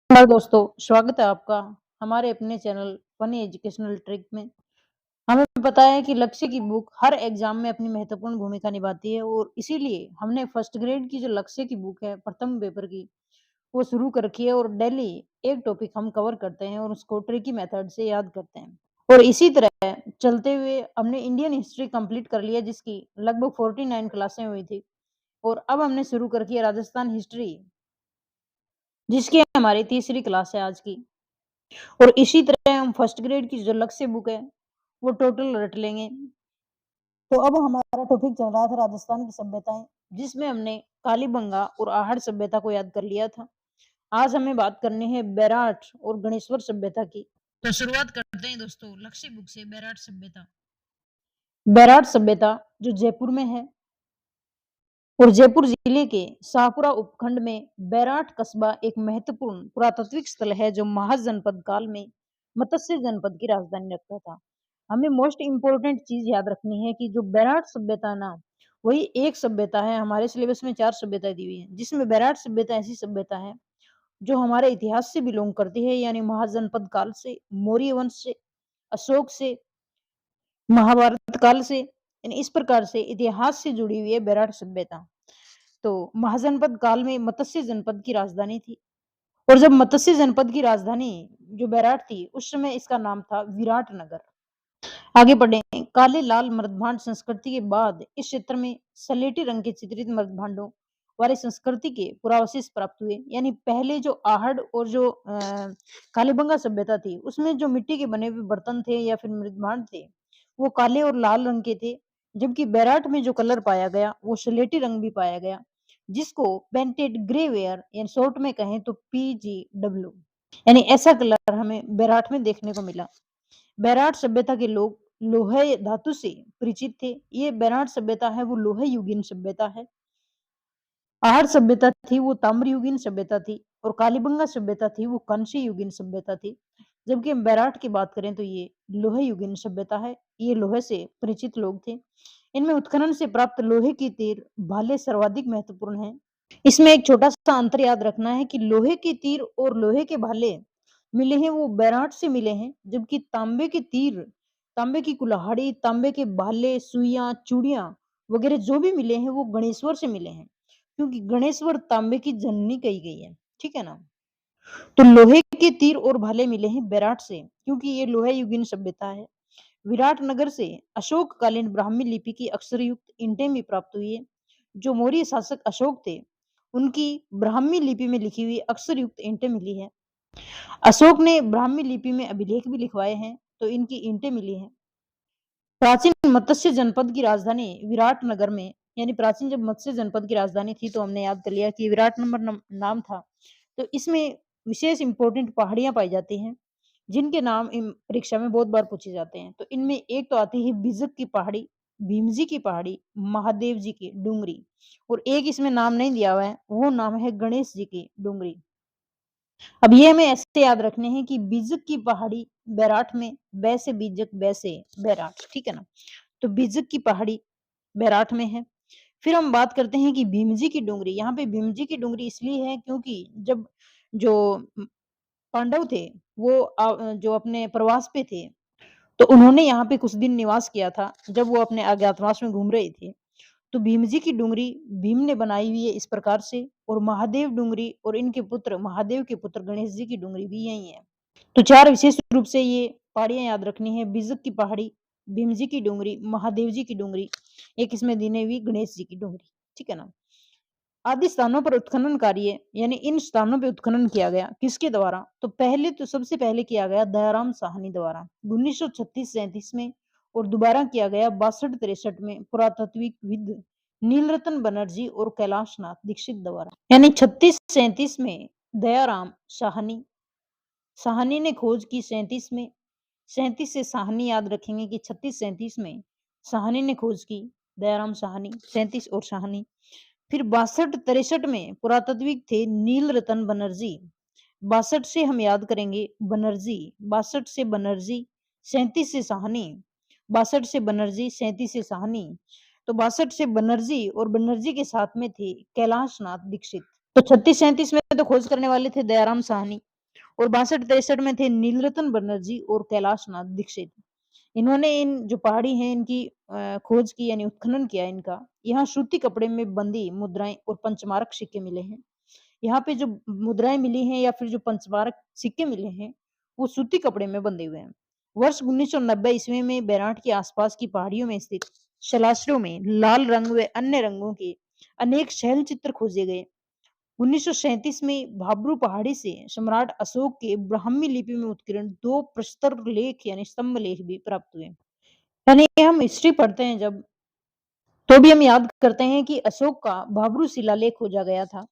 नमस्कार दोस्तों, स्वागत है आपका हमारे अपने चैनल फनी एजुकेशनल ट्रिक में। हमें पता है कि लक्ष्य की बुक हर एग्जाम में अपनी महत्वपूर्ण भूमिका निभाती है और इसीलिए हमने फर्स्ट ग्रेड की जो लक्ष्य की बुक है प्रथम पेपर की वो शुरू कर रखी है और डेली एक टॉपिक हम कवर करते हैं और उसको ट्रिकी मेथड से याद करते हैं। और इसी तरह चलते हुए हमने इंडियन हिस्ट्री कंप्लीट कर लिया जिसकी लगभग 49 क्लासें हुई थी और अब हमने शुरू कर की है राजस्थान हिस्ट्री जिसकी हमारी तीसरी क्लास है आज की। और इसी तरह हम फर्स्ट ग्रेड की जो लक्ष्य बुक है वो टोटल रट लेंगे। तो अब हमारा टॉपिक चल रहा था राजस्थान की सभ्यताएं जिसमें हमने कालीबंगा और आहड़ सभ्यता को याद कर लिया था। आज हमें बात करनी है बैराट और गणेश्वर सभ्यता की। तो शुरुआत करते हैं दोस्तों लक्ष्य बुक से। बैराट सभ्यता। बैराट सभ्यता जो जयपुर में है और जयपुर जिले के शाहपुरा उपखंड में बैराट कस्बा एक महत्वपूर्ण पुरातात्विक स्थल है जो महाज जनपद काल में मत्स्य जनपद की राजधानी रखता था। हमें मोस्ट इंपोर्टेंट चीज याद रखनी है कि जो बैराट सभ्यता ना वही एक सभ्यता है। हमारे सिलेबस में 4 सभ्यता दी हुई है जिसमें बैराट सभ्यता ऐसी सभ्यता है जो हमारे इतिहास से बिलोंग करती है, यानी महाजनपद काल से, मौर्य वंश से, अशोक से, महाभारत काल से, यानी इस प्रकार से इतिहास से जुड़ी हुई है बैराट सभ्यता। तो महाजनपद काल में मत्स्य जनपद की राजधानी थी और जब मत्स्य जनपद की राजधानी जो बैराट थी उस समय इसका नाम था विराट नगर। आगे बढ़े। काले लाल मृदभांड संस्कृति के बाद इस क्षेत्र में सलेटी रंग के चित्रित मृदभांडों वाली संस्कृति के पुरावशेष प्राप्त हुए। यानी पहले जो आहड़ और जो कालीबंगा सभ्यता थी उसमें जो मिट्टी के बने हुए बर्तन थे या फिर मृदभांड थे वो काले और लाल रंग के थे, जबकि बैराट में जो कलर पाया गया वो स्लेटी रंग भी पाया गया जिसको पेंटेड ग्रे वेयर या शॉर्ट में कहें तो PGW, यानी ऐसा कलर हमें बैराट में देखने को मिला। बैराट सभ्यता के लोग लोहे धातु से परिचित थे। ये बैराट सभ्यता है वो लोहे युगीन सभ्यता है। आहड़ सभ्यता थी वो ताम्र युगीन सभ्यता थी और कालीबंगा सभ्यता थी वो कांस्य युगीन सभ्यता थी। जबकि हम बैराट की बात करें तो ये लोहे युगीन सभ्यता है। ये लोहे से परिचित लोग थे। इनमें उत्खनन से प्राप्त लोहे की तीर भाले सर्वाधिक महत्वपूर्ण हैं। इसमें एक छोटा सा अंतर याद रखना है कि लोहे के तीर और लोहे के भाले मिले हैं वो बैराट से मिले हैं, जबकि तांबे के तीर, तांबे की कुल्हाड़ी, तांबे के भाले, सुइयां, चूड़ियां वगैरह जो भी मिले हैं वो गणेश्वर से मिले हैं, क्योंकि गणेश्वर तांबे की जननी कही गई है। ठीक है ना। तो लोहे के तीर और भाले मिले हैं बैराट से क्योंकि ये लोहे युगीन सभ्यता है। विराट नगर से अशोक कालीन ब्राह्मी लिपि की अक्षर युक्त ईंटें भी प्राप्त हुई है। जो मौर्य शासक अशोक थे उनकी ब्राह्मी लिपि में लिखी हुई अक्षर युक्त ईंटें मिली है। अशोक ने ब्राह्मी लिपि में अभिलेख भी लिखवाए हैं तो इनकी ईंटें मिली हैं। प्राचीन मत्स्य जनपद की राजधानी विराट नगर में, यानी प्राचीन जब मत्स्य जनपद की राजधानी थी तो हमने याद कर लिया कि विराट नंबर नाम था। तो इसमें विशेष इंपोर्टेंट पहाड़ियां पाई जाती हैं जिनके नाम परीक्षा में बहुत बार पूछे जाते हैं। तो इनमें एक तो आती है बिजक की पहाड़ी, भीमजी की पहाड़ी, महादेव जी की डूंगरी, और एक इसमें नाम नहीं दिया हुआ है वो नाम है गणेश जी की डूंगरी। अब ये हमें ऐसे याद रखने हैं कि बीजक की पहाड़ी बैराठ में, बै से बीजक, बै से बैराठ। ठीक है ना। तो बीजक की पहाड़ी बैराठ में है। फिर हम बात करते हैं कि भीमजी की डूंगरी। यहाँ पे भीमजी की डूंगरी इसलिए है क्योंकि जब जो पांडव थे वो जो अपने प्रवास पे थे तो उन्होंने यहाँ पे कुछ दिन निवास किया था जब वो अपने अज्ञातवास में घूम रहे थे। तो भीम जी की डूंगरी भीम ने बनाई हुई है इस प्रकार से, और महादेव डूंगरी और इनके पुत्र महादेव के पुत्र गणेश जी की डूंगरी भी यही है। तो 4 विशेष रूप से ये पहाड़ियां याद रखनी है। बिजक की पहाड़ी, भीम जी की डूंगरी, महादेव जी की डूंगरी, एक इसमें दीने हुई गणेश जी की डूंगरी। ठीक है ना। आदि स्थानों पर उत्खनन कार्य, यानी इन स्थानों पर उत्खनन किया गया किसके द्वारा? तो पहले तो सबसे पहले किया गया दयाराम साहनी द्वारा 1936-37 में, और दोबारा किया गया 62-63 में पुरातात्विकविद नीलरतन बनर्जी और कैलाश नाथ दीक्षित द्वारा। यानी 36-37 में दयाराम साहनी, साहनी ने खोज की 37 में, 37 से साहनी याद रखेंगे कि 36-37 में साहनी ने खोज की, दयाराम साहनी 37 और साहनी। फिर 62-63 में पुरातात्विक थे नील रतन बनर्जी। 62 से हम याद करेंगे बनर्जी, 62 से बनर्जी, 37 से साहनी, 62 से बनर्जी, 37 से साहनी। तो 62 से बनर्जी और बनर्जी के साथ में थे कैलाश नाथ दीक्षित। तो 36-37 में तो खोज करने वाले थे दयाराम साहनी, और 62-63 में थे नीलरतन बनर्जी और कैलाश नाथ दीक्षित। इन्होंने इन जो पहाड़ी हैं इनकी खोज की यानी उत्खनन किया इनका। यहाँ सूती कपड़े में बंधी मुद्राएँ और पंचमारक सिक्के मिले हैं। यहाँ पे जो मुद्राएँ मिली हैं या फिर जो पंचमारक सिक्के मिले हैं, वो सूती कपड़े में बंधे हुए हैं। वर्ष 1990 ईस्वी में बैराठ के आसपास की पहाड़ियों में स्थित शलाश्रों में लाल रंग व अन्य रंगों के अनेक शैल चित्र खोजे गए। 1937 में भाब्रू पहाड़ी से सम्राट अशोक के ब्राह्मी लिपि में उत्कीर्ण 2 प्रस्तर लेख यानी स्तंभ लेख भी प्राप्त हुए। यानी हम हिस्ट्री पढ़ते हैं जब, तो भी हम याद करते हैं कि अशोक का भाब्रू शिलालेख खोजा गया था,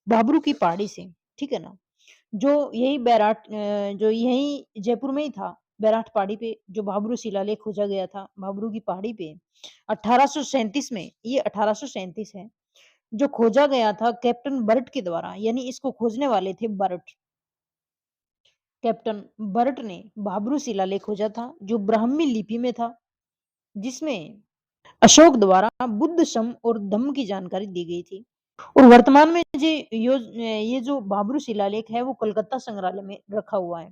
भाब्रू की पहाड़ी से, ठीक है ना? जो यही जयपुर में ही था, बैराठ पहाड़ी पे जो भाब्रू शिलालेख खोजा गया था, भाब्रू की पहाड़ी पे 1837 में, ये 1837 है, जो खोजा गया था कैप्टन बर्ट के द्वारा, यानी इसको खोजने वाले थे बर्ट। कैप्टन बर्ट ने भाब्रू शिलालेख खोजा था, जो ब्राह्मी लिपि में था, जिसमें अशोक द्वारा बुद्ध, शम और धम्म की जानकारी दी गई थी। और वर्तमान में ये जो भाब्रू शिलालेख है वो कलकत्ता संग्रहालय में रखा हुआ है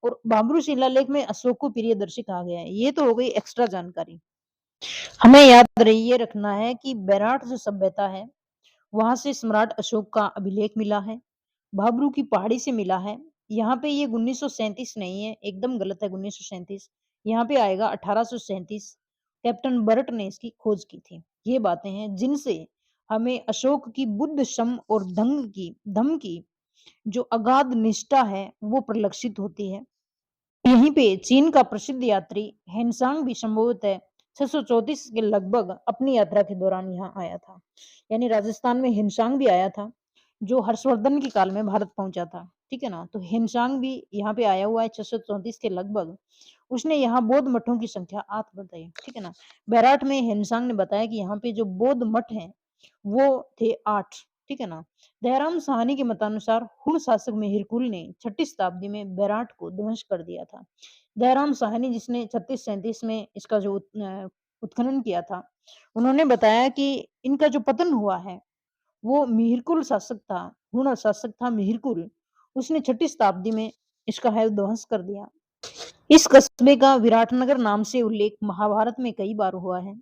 और भाब्रू शिलालेख में अशोक को प्रियदर्शी कहा गया है। ये तो हो गई एक्स्ट्रा जानकारी। हमें याद रही ये रखना है कि बैराठ जो सभ्यता है वहां से सम्राट अशोक का अभिलेख मिला है, भाब्रू की पहाड़ी से मिला है। यहाँ पे ये 1937 नहीं है, एकदम गलत है 1937। यहाँ पे आएगा 1837। कैप्टन बर्ट ने इसकी खोज की थी। ये बातें हैं जिनसे हमें अशोक की बुद्ध, शम और धम्म की जो अगाध निष्ठा है वो परिलक्षित होती है। यहीं पे चीन का प्रसिद्ध यात्री हेनसांग भी संभवतः 634 के लगभग अपनी यात्रा के दौरान यहाँ आया था। यानी राजस्थान में हिमसांग भी आया था, जो हर्षवर्धन के काल में भारत पहुंचा था। ठीक है ना? तो हिमसांग भी यहाँ पे आया हुआ है 634 के लगभग। उसने यहाँ बौद्ध मठों की संख्या 8 बताई। ठीक है ना? बैराठ में हिमसांग ने बताया कि यहाँ पे जो बौद्ध मठ हैं वो थे 8। ठीक है ना? दयाराम साहनी के मतानुसार हुण शासक मिहिरकुल ने 6ठी शताब्दी में बैराठ को ध्वंस कर दिया था। दयाराम साहनी जिसने 36-37 में इसका जो उत्खनन किया था, उन्होंने बताया कि इनका जो पतन हुआ है, वो मिहिरकुल शासक था, हुण शासक था मिहिरकुल, उसने 6ठी शताब्दी में इसका है ध्वंस कर दिया। इस कस्बे का विराटनगर नाम से उल्लेख महाभारत में कई बार हुआ है।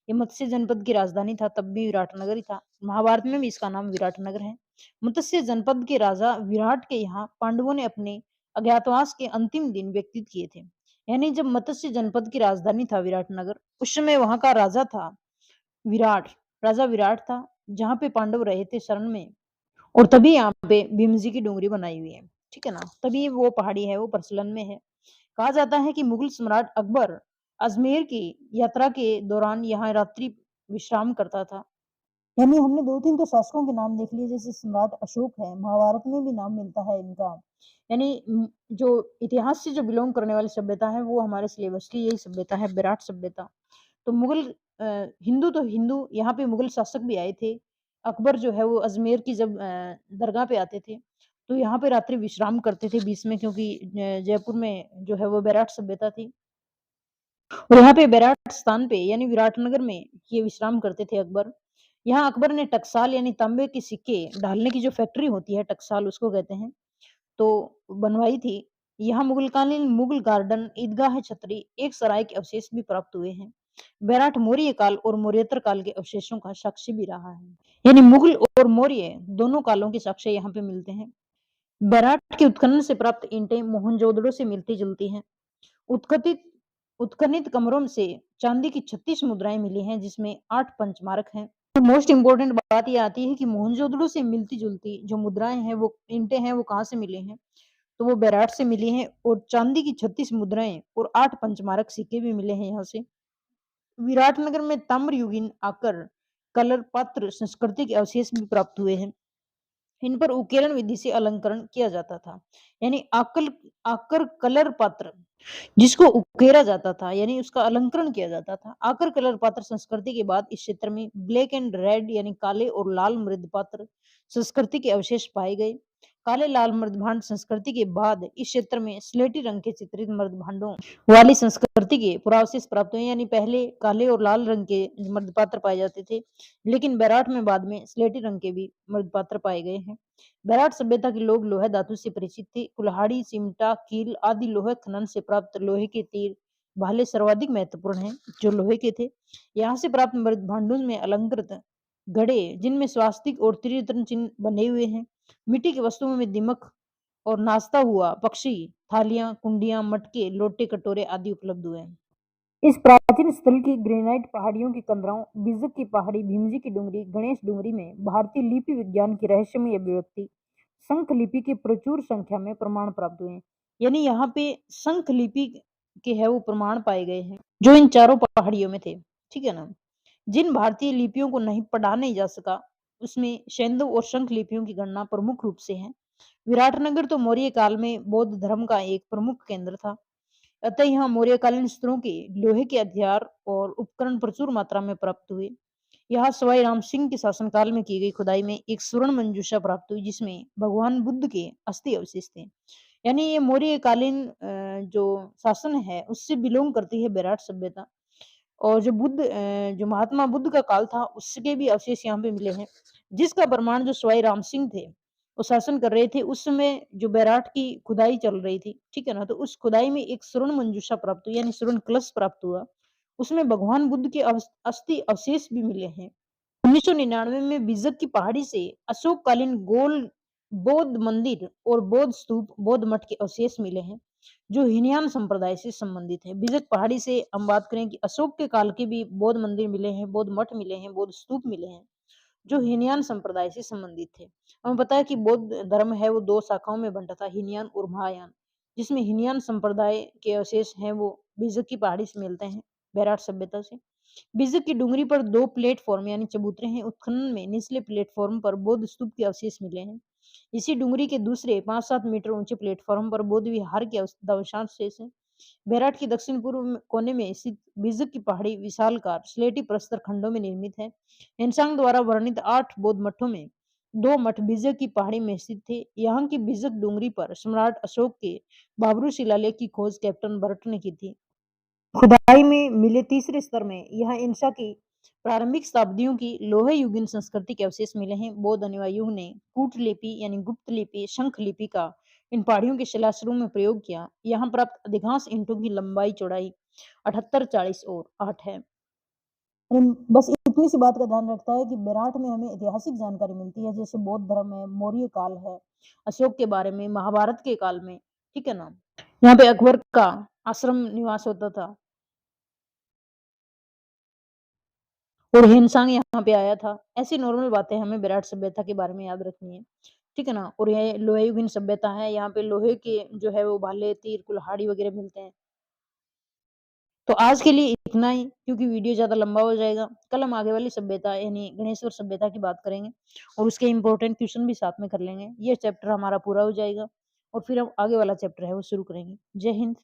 ये मत्स्य जनपद की राजधानी था, तब भी विराटनगर ही था। महाभारत में भी इसका नाम विराटनगर है। मत्स्य जनपद के राजा विराट के यहाँ पांडवों ने अपने अज्ञातवास के अंतिम दिन व्यतीत किए थे। यानी जब मत्स्य जनपद की राजधानी था विराटनगर, उस समय वहां का राजा था विराट, राजा विराट था, जहाँ पे पांडव रहे थे शरण में। और तभी यहाँ पे भीम जी की डोंगरी बनाई हुई है। ठीक है ना? तभी वो पहाड़ी है वो प्रचलन में है। कहा जाता है कि मुगल सम्राट अकबर अजमेर की यात्रा के दौरान यहाँ रात्रि विश्राम करता था। यानी हमने 2-3 तो शासकों के नाम देख लिए, जैसे सम्राट अशोक है, महाभारत में भी नाम मिलता है इनका। यानी जो इतिहास से जो बिलोंग करने वाली सभ्यता है वो हमारे सिलेबस की यही सभ्यता है, विराट सभ्यता। तो हिंदू यहाँ पे मुगल शासक भी आए थे। अकबर जो है वो अजमेर की जब दरगाह पे आते थे, तो यहाँ पे रात्रि विश्राम करते थे बीच में, क्योंकि जयपुर में जो है वो बैराठ सभ्यता थी। और यहाँ पे बैराठ स्थान पे यानी विराटनगर में ये विश्राम करते थे अकबर। यहाँ अकबर ने टकसाल यानी तांबे के सिक्के ढालने की जो फैक्ट्री होती है, टकसाल उसको कहते हैं, तो बनवाई थी। यहाँ मुगलकालीन मुगल गार्डन, ईदगाह छतरी, एक सराय के अवशेष भी प्राप्त हुए हैं। बैराठ मौर्य काल और मौर्योत्तर काल के अवशेषों का साक्ष्य भी रहा है। यानी मुगल और मौर्य दोनों कालों के साक्ष्य यहाँ पे मिलते हैं। बैराठ के उत्खनन से प्राप्त ईंटें मोहनजोदड़ो से मिलती-जुलती हैं। उत्खनित उत्खनित कमरों से चांदी की 36 मुद्राएं मिली हैं, जिसमें 8 पंचमारक हैं। तो मोस्ट इम्पोर्टेंट बात ये आती है कि मोहनजोदड़ो से मिलती-जुलती जो मुद्राएं हैं, वो ईंटें हैं, वो कहाँ से मिली हैं? तो वो बैराठ से मिली हैं और चांदी की 36 मुद्राएं और 8 पंचमारक सिक्के भी मिले हैं यहाँ से। विराटनगर में ताम्रयुगीन आकर कलर पात्र संस्कृति के अवशेष भी प्राप्त हुए हैं। इन पर उकेरण विधि से अलंकरण किया जाता था। यानी आकर कलर पात्र जिसको उकेरा जाता था, यानी उसका अलंकरण किया जाता था। आकर कलर पात्र संस्कृति के बाद इस क्षेत्र में ब्लैक एंड रेड यानी काले और लाल मृद पात्र संस्कृति के अवशेष पाए गए। काले लाल मृदभांड संस्कृति के बाद इस क्षेत्र में स्लेटी रंग के चित्रित मृदभांडों वाली संस्कृति के पुरावशेष प्राप्त हुए, यानी पहले काले और लाल रंग के मृदपात्र पाए जाते थे, लेकिन बैराट में बाद में स्लेटी रंग के भी मृदपात्र पाए गए हैं। बैराट सभ्यता के लोग लोहे धातु से परिचित थे। कुल्हाड़ी, चिमटा, कील आदि लोहे खनन से प्राप्त लोहे के तीर भाले सर्वाधिक महत्वपूर्ण हैं, जो लोहे के थे। यहाँ से प्राप्त मृदभांडों में अलंकृत घड़े, जिनमें स्वास्तिक और त्रिरत्न चिन्ह बने हुए हैं। मिट्टी की वस्तुओं में दीमक और नाचता हुआ पक्षी, थालियां, कुंडियां, मटके, लोटे, कटोरे आदि उपलब्ध हुए हैं। इस प्राचीन स्थल की ग्रेनाइट पहाड़ियों की कंदराओं, बीजक की पहाड़ी, भीमजी की डूंगरी, गणेश डूंगरी में भारतीय लिपि विज्ञान की रहस्यमय अभिव्यक्ति शंख लिपि के प्रचुर संख्या में प्रमाण प्राप्त हुए हैं। यानी यहाँ पे शंख लिपि के है वो प्रमाण पाए गए हैं, जो इन चारों पहाड़ियों में थे। ठीक है ना। जिन भारतीय लिपियों को नहीं पढ़ा नहीं जा सका, उसमें शैंदव और शंख लिपियों की गणना प्रमुख रूप से है। विराटनगर तो मौर्य काल में बौद्ध धर्म का एक प्रमुख केंद्र था। अतः यहाँ मौर्यकालीन स्तरों के लोहे के हथियार और उपकरण प्रचुर मात्रा में प्राप्त हुए। यहाँ सवाई राम सिंह के शासनकाल में की गई खुदाई में एक स्वर्ण मंजूषा प्राप्त हुई, जिसमें भगवान बुद्ध के अस्थि अवशेष थे। यानी ये मौर्यकालीन जो शासन है उससे बिलोंग करती है बैराट सभ्यता। और जो महात्मा बुद्ध का काल था उसके भी अवशेष यहाँ पे मिले हैं, जिसका प्रमाण जो सवाई राम सिंह थे वो शासन कर रहे थे उस समय, जो बैराट की खुदाई चल रही थी। ठीक है ना। तो उस खुदाई में एक स्वर्ण मंजूषा प्राप्त हुई, यानी स्वर्ण कलश प्राप्त हुआ। उसमें भगवान बुद्ध के अस्थि अवशेष भी मिले हैं। 1999 में बीजक की पहाड़ी से अशोककालीन गोल बौद्ध मंदिर और बौद्ध स्तूप, बौद्ध मठ के अवशेष मिले हैं, जो हीनयान संप्रदाय से संबंधित है। बीजक पहाड़ी से हम बात करें कि अशोक के काल के भी बौद्ध मंदिर मिले हैं, बौद्ध मठ मिले हैं, बौद्ध स्तूप मिले हैं, जो हीनयान संप्रदाय से संबंधित थे। हमें पता है कि बौद्ध धर्म है वो दो शाखाओं में बंटा था, हीनयान और महायान, जिसमें हीनयान संप्रदाय के अवशेष हैं वो बीजक की पहाड़ी से मिलते हैं, बैराट सभ्यता से। बीजक की डूंगरी पर दो प्लेटफॉर्म यानी चबूतरे हैं। उत्खनन में निचले प्लेटफॉर्म पर बौद्ध स्तूप के अवशेष मिले हैं। इसी डूंगरी के दूसरे 5-7 मीटर ऊंचे प्लेटफॉर्म पर बौद्ध विहार के अवशेष हैं। बैराट के दक्षिण पूर्व कोने में स्थित बीजक की पहाड़ी विशालकार स्लेटी प्रस्तर खंडों में निर्मित है। हिनसांग द्वारा वर्णित 8 बौद्ध मठों में 2 मठ बीजक की पहाड़ी में स्थित थे। यहाँ की बीजक डूंगरी पर सम्राट अशोक के बाबरू शिलालेख की खोज कैप्टन बर्ट ने की थी। खुदाई में मिले तीसरे स्तर में यहाँ इंशा की प्रारंभिक शताब्दियों की लोहे युगीन संस्कृति के अवशेष मिले हैं। बौद्ध अनुयायियों ने कूट लिपि यानी गुप्त लिपि, शंख लिपि का इन पहाड़ियों के शिलाश्रयों में प्रयोग किया। यहाँ प्राप्त अधिकांश ईंटों की लंबाई चौड़ाई 78, 40 और 8 है। बस इतनी सी बात का ध्यान रखता है कि बैराट में हमें ऐतिहासिक जानकारी मिलती है, जैसे बौद्ध धर्म है, मौर्य काल है, अशोक के बारे में, महाभारत के काल में। ठीक है ना। यहाँ पे अकबर का आश्रम निवास होता था और हिमसांग यहाँ पे आया था। ऐसी नॉर्मल बातें हमें विराट सभ्यता के बारे में याद रखनी है। ठीक है ना। और ये लोहे युगीन सभ्यता है। यहाँ पे लोहे के जो है वो भाले, तीर, कुल्हाड़ी वगैरह मिलते हैं। तो आज के लिए इतना ही, क्योंकि वीडियो ज्यादा लंबा हो जाएगा। कल हम आगे वाली सभ्यता यानी गणेश्वर सभ्यता की बात करेंगे और उसके इंपॉर्टेंट क्वेश्चन भी साथ में कर लेंगे। ये चैप्टर हमारा पूरा हो जाएगा और फिर हम आगे वाला चैप्टर है वो शुरू करेंगे। जय हिंद।